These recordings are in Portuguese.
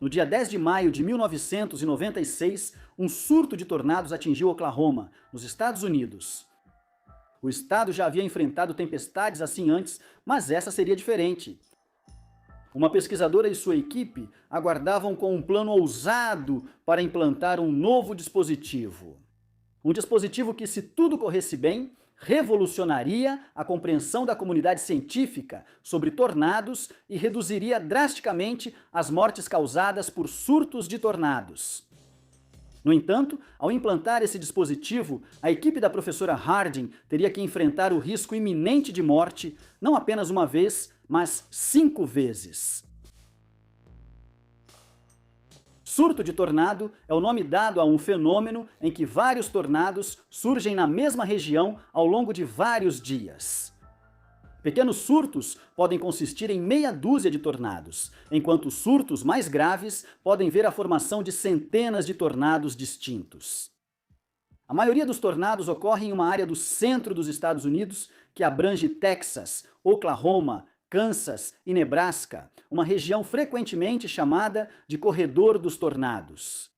No dia 10 de maio de 1996, um surto de tornados atingiu Oklahoma, nos Estados Unidos. O estado já havia enfrentado tempestades assim antes, mas essa seria diferente. Uma pesquisadora e sua equipe aguardavam com um plano ousado para implantar um novo dispositivo. Um dispositivo que, se tudo corresse bem, revolucionaria a compreensão da comunidade científica sobre tornados e reduziria drasticamente as mortes causadas por surtos de tornados. No entanto, ao implantar esse dispositivo, a equipe da professora Harding teria que enfrentar o risco iminente de morte, não apenas uma vez, mas 5 vezes. Surto de tornado é o nome dado a um fenômeno em que vários tornados surgem na mesma região ao longo de vários dias. Pequenos surtos podem consistir em meia dúzia de tornados, enquanto surtos mais graves podem ver a formação de centenas de tornados distintos. A maioria dos tornados ocorre em uma área do centro dos Estados Unidos que abrange Texas, Oklahoma, Kansas e Nebraska, uma região frequentemente chamada de Corredor dos Tornados.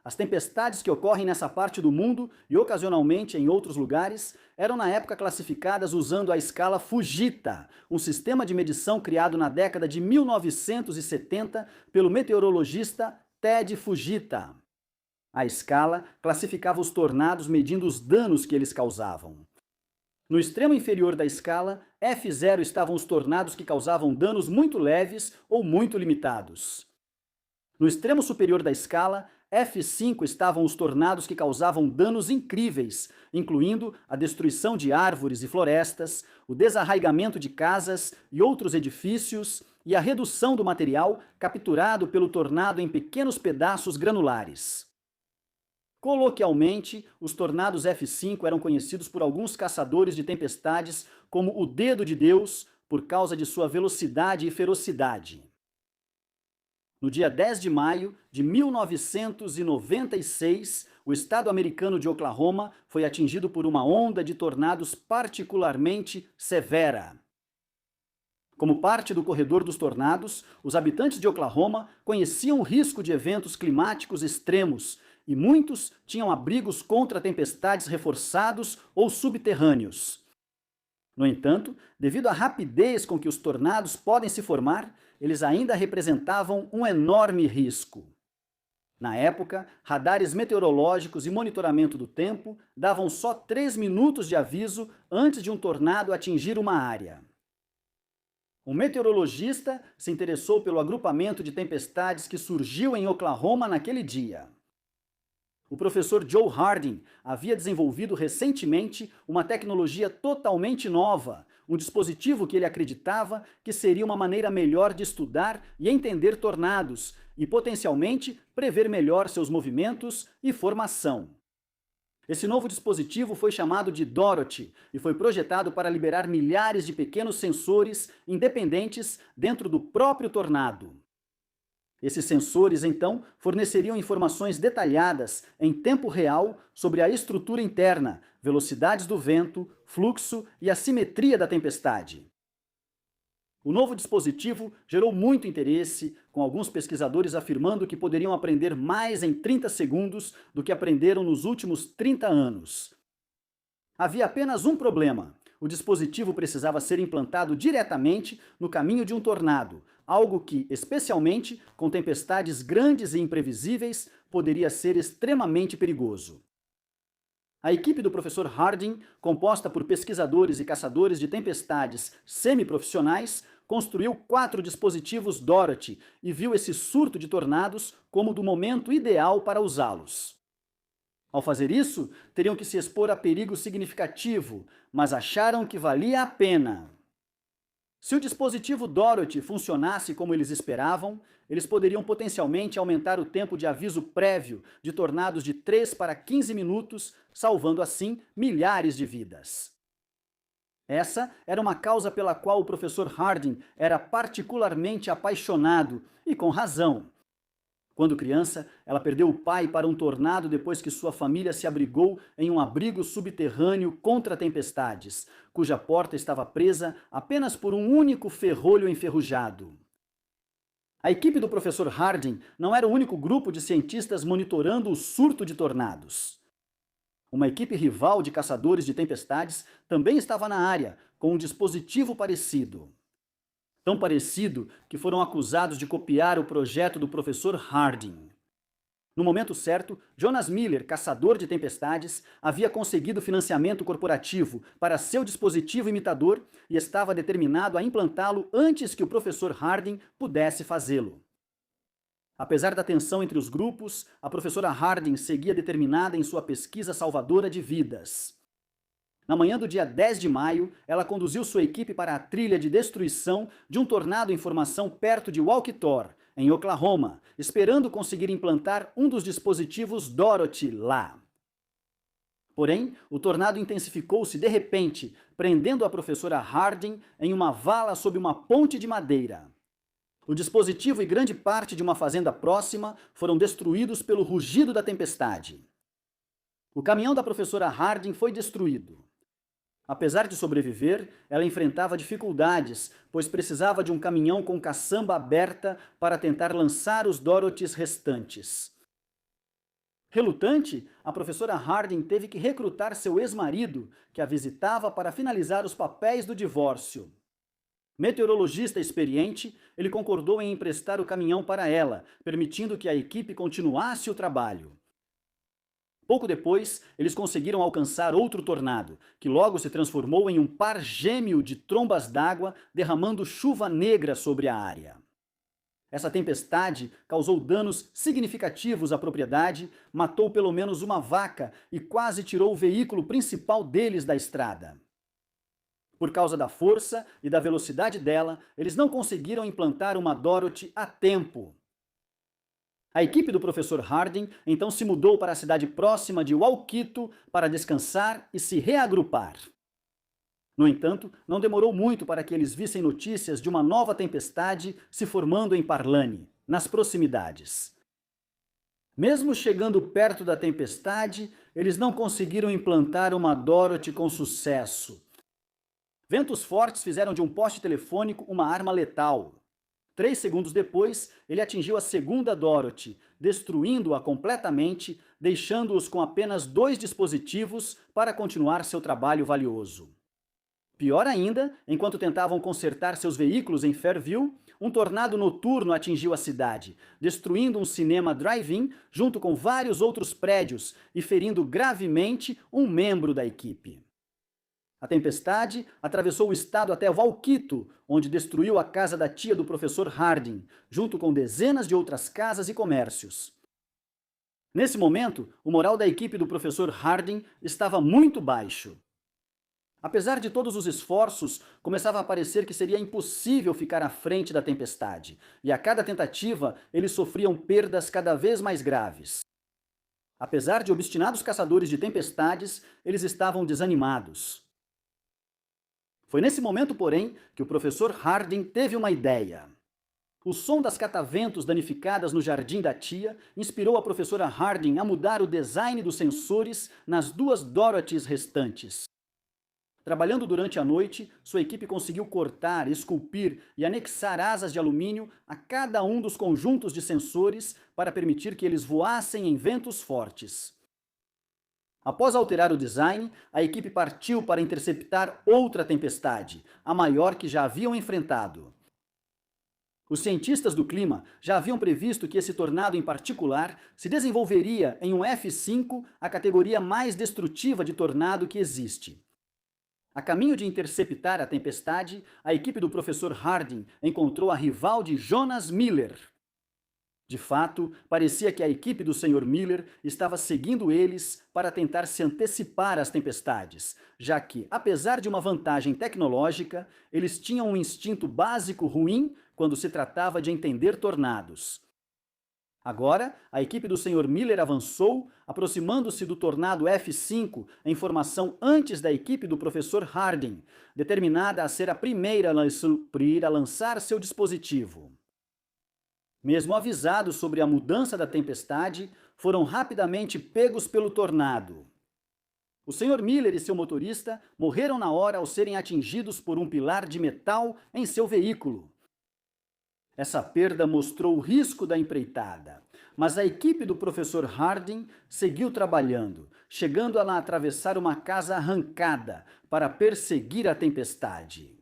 As tempestades que ocorrem nessa parte do mundo e ocasionalmente em outros lugares eram na época classificadas usando a escala Fujita, um sistema de medição criado na década de 1970 pelo meteorologista Ted Fujita. A escala classificava os tornados medindo os danos que eles causavam. No extremo inferior da escala, F0 estavam os tornados que causavam danos muito leves ou muito limitados. No extremo superior da escala, F5 estavam os tornados que causavam danos incríveis, incluindo a destruição de árvores e florestas, o desarraigamento de casas e outros edifícios e a redução do material capturado pelo tornado em pequenos pedaços granulares. Coloquialmente, os tornados F5 eram conhecidos por alguns caçadores de tempestades como o dedo de Deus, por causa de sua velocidade e ferocidade. No dia 10 de maio de 1996, o estado americano de Oklahoma foi atingido por uma onda de tornados particularmente severa. Como parte do corredor dos tornados, os habitantes de Oklahoma conheciam o risco de eventos climáticos extremos e muitos tinham abrigos contra tempestades reforçados ou subterrâneos. No entanto, devido à rapidez com que os tornados podem se formar, eles ainda representavam um enorme risco. Na época, radares meteorológicos e monitoramento do tempo davam só 3 minutos de aviso antes de um tornado atingir uma área. Um meteorologista se interessou pelo agrupamento de tempestades que surgiu em Oklahoma naquele dia. O professor Joe Harding havia desenvolvido recentemente uma tecnologia totalmente nova, um dispositivo que ele acreditava que seria uma maneira melhor de estudar e entender tornados e, potencialmente, prever melhor seus movimentos e formação. Esse novo dispositivo foi chamado de Dorothy e foi projetado para liberar milhares de pequenos sensores independentes dentro do próprio tornado. Esses sensores, então, forneceriam informações detalhadas, em tempo real, sobre a estrutura interna, velocidades do vento, fluxo e a simetria da tempestade. O novo dispositivo gerou muito interesse, com alguns pesquisadores afirmando que poderiam aprender mais em 30 segundos do que aprenderam nos últimos 30 anos. Havia apenas um problema. O dispositivo precisava ser implantado diretamente no caminho de um tornado, algo que, especialmente com tempestades grandes e imprevisíveis, poderia ser extremamente perigoso. A equipe do professor Harding, composta por pesquisadores e caçadores de tempestades semiprofissionais, construiu 4 dispositivos Dorothy e viu esse surto de tornados como do momento ideal para usá-los. Ao fazer isso, teriam que se expor a perigo significativo, mas acharam que valia a pena. Se o dispositivo Dorothy funcionasse como eles esperavam, eles poderiam potencialmente aumentar o tempo de aviso prévio de tornados de 3 para 15 minutos, salvando assim milhares de vidas. Essa era uma causa pela qual o professor Harding era particularmente apaixonado, e com razão. Quando criança, ela perdeu o pai para um tornado depois que sua família se abrigou em um abrigo subterrâneo contra tempestades, cuja porta estava presa apenas por um único ferrolho enferrujado. A equipe do professor Harding não era o único grupo de cientistas monitorando o surto de tornados. Uma equipe rival de caçadores de tempestades também estava na área, com um dispositivo parecido. Tão parecido que foram acusados de copiar o projeto do professor Harding. No momento certo, Jonas Miller, caçador de tempestades, havia conseguido financiamento corporativo para seu dispositivo imitador e estava determinado a implantá-lo antes que o professor Harding pudesse fazê-lo. Apesar da tensão entre os grupos, a professora Harding seguia determinada em sua pesquisa salvadora de vidas. Na manhã do dia 10 de maio, ela conduziu sua equipe para a trilha de destruição de um tornado em formação perto de Waukesha, em Oklahoma, esperando conseguir implantar um dos dispositivos Dorothy lá. Porém, o tornado intensificou-se de repente, prendendo a professora Harding em uma vala sob uma ponte de madeira. O dispositivo e grande parte de uma fazenda próxima foram destruídos pelo rugido da tempestade. O caminhão da professora Harding foi destruído. Apesar de sobreviver, ela enfrentava dificuldades, pois precisava de um caminhão com caçamba aberta para tentar lançar os Dorothys restantes. Relutante, a professora Harding teve que recrutar seu ex-marido, que a visitava para finalizar os papéis do divórcio. Meteorologista experiente, ele concordou em emprestar o caminhão para ela, permitindo que a equipe continuasse o trabalho. Pouco depois, eles conseguiram alcançar outro tornado, que logo se transformou em um par gêmeo de trombas d'água, derramando chuva negra sobre a área. Essa tempestade causou danos significativos à propriedade, matou pelo menos uma vaca e quase tirou o veículo principal deles da estrada. Por causa da força e da velocidade dela, eles não conseguiram implantar uma Dorothy a tempo. A equipe do professor Harding então se mudou para a cidade próxima de Waukesha para descansar e se reagrupar. No entanto, não demorou muito para que eles vissem notícias de uma nova tempestade se formando em Parlane, nas proximidades. Mesmo chegando perto da tempestade, eles não conseguiram implantar uma Dorothy com sucesso. Ventos fortes fizeram de um poste telefônico uma arma letal. 3 segundos depois, ele atingiu a segunda Dorothy, destruindo-a completamente, deixando-os com apenas 2 dispositivos para continuar seu trabalho valioso. Pior ainda, enquanto tentavam consertar seus veículos em Fairview, um tornado noturno atingiu a cidade, destruindo um cinema drive-in junto com vários outros prédios e ferindo gravemente um membro da equipe. A tempestade atravessou o estado até Waukesha, onde destruiu a casa da tia do professor Harding, junto com dezenas de outras casas e comércios. Nesse momento, o moral da equipe do professor Harding estava muito baixo. Apesar de todos os esforços, começava a parecer que seria impossível ficar à frente da tempestade, e a cada tentativa eles sofriam perdas cada vez mais graves. Apesar de obstinados caçadores de tempestades, eles estavam desanimados. Foi nesse momento, porém, que o professor Harding teve uma ideia. O som das cataventos danificadas no jardim da tia inspirou a professora Harding a mudar o design dos sensores nas 2 Dorothys restantes. Trabalhando durante a noite, sua equipe conseguiu cortar, esculpir e anexar asas de alumínio a cada um dos conjuntos de sensores para permitir que eles voassem em ventos fortes. Após alterar o design, a equipe partiu para interceptar outra tempestade, a maior que já haviam enfrentado. Os cientistas do clima já haviam previsto que esse tornado em particular se desenvolveria em um F5, a categoria mais destrutiva de tornado que existe. A caminho de interceptar a tempestade, a equipe do professor Harding encontrou a rival de Jonas Miller. De fato, parecia que a equipe do Sr. Miller estava seguindo eles para tentar se antecipar às tempestades, já que, apesar de uma vantagem tecnológica, eles tinham um instinto básico ruim quando se tratava de entender tornados. Agora, a equipe do Sr. Miller avançou, aproximando-se do tornado F5 em formação antes da equipe do professor Harding, determinada a ser a primeira a lançar seu dispositivo. Mesmo avisados sobre a mudança da tempestade, foram rapidamente pegos pelo tornado. O Sr. Miller e seu motorista morreram na hora ao serem atingidos por um pilar de metal em seu veículo. Essa perda mostrou o risco da empreitada, mas a equipe do professor Harding seguiu trabalhando, chegando a atravessar uma casa arrancada para perseguir a tempestade.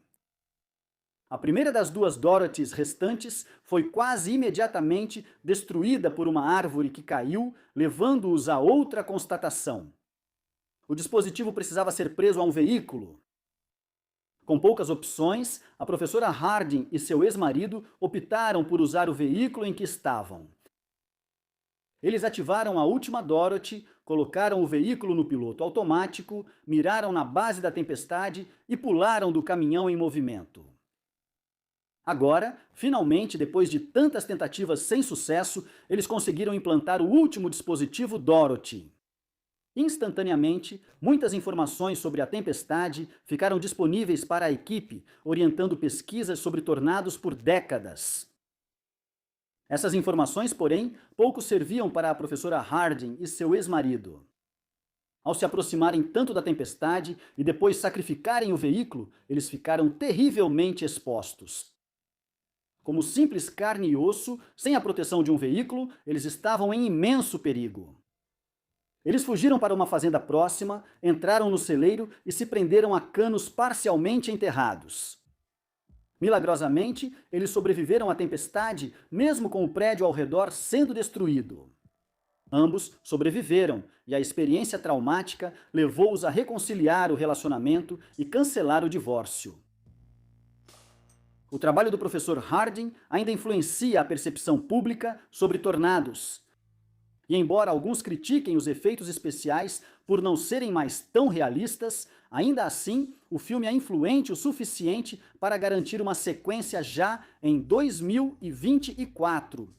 A primeira das duas Dorothys restantes foi quase imediatamente destruída por uma árvore que caiu, levando-os a outra constatação. O dispositivo precisava ser preso a um veículo. Com poucas opções, a professora Harding e seu ex-marido optaram por usar o veículo em que estavam. Eles ativaram a última Dorothy, colocaram o veículo no piloto automático, miraram na base da tempestade e pularam do caminhão em movimento. Agora, finalmente, depois de tantas tentativas sem sucesso, eles conseguiram implantar o último dispositivo Dorothy. Instantaneamente, muitas informações sobre a tempestade ficaram disponíveis para a equipe, orientando pesquisas sobre tornados por décadas. Essas informações, porém, pouco serviam para a professora Harding e seu ex-marido. Ao se aproximarem tanto da tempestade e depois sacrificarem o veículo, eles ficaram terrivelmente expostos. Como simples carne e osso, sem a proteção de um veículo, eles estavam em imenso perigo. Eles fugiram para uma fazenda próxima, entraram no celeiro e se prenderam a canos parcialmente enterrados. Milagrosamente, eles sobreviveram à tempestade, mesmo com o prédio ao redor sendo destruído. Ambos sobreviveram e a experiência traumática levou-os a reconciliar o relacionamento e cancelar o divórcio. O trabalho do professor Harding ainda influencia a percepção pública sobre tornados. E embora alguns critiquem os efeitos especiais por não serem mais tão realistas, ainda assim o filme é influente o suficiente para garantir uma sequência já em 2024.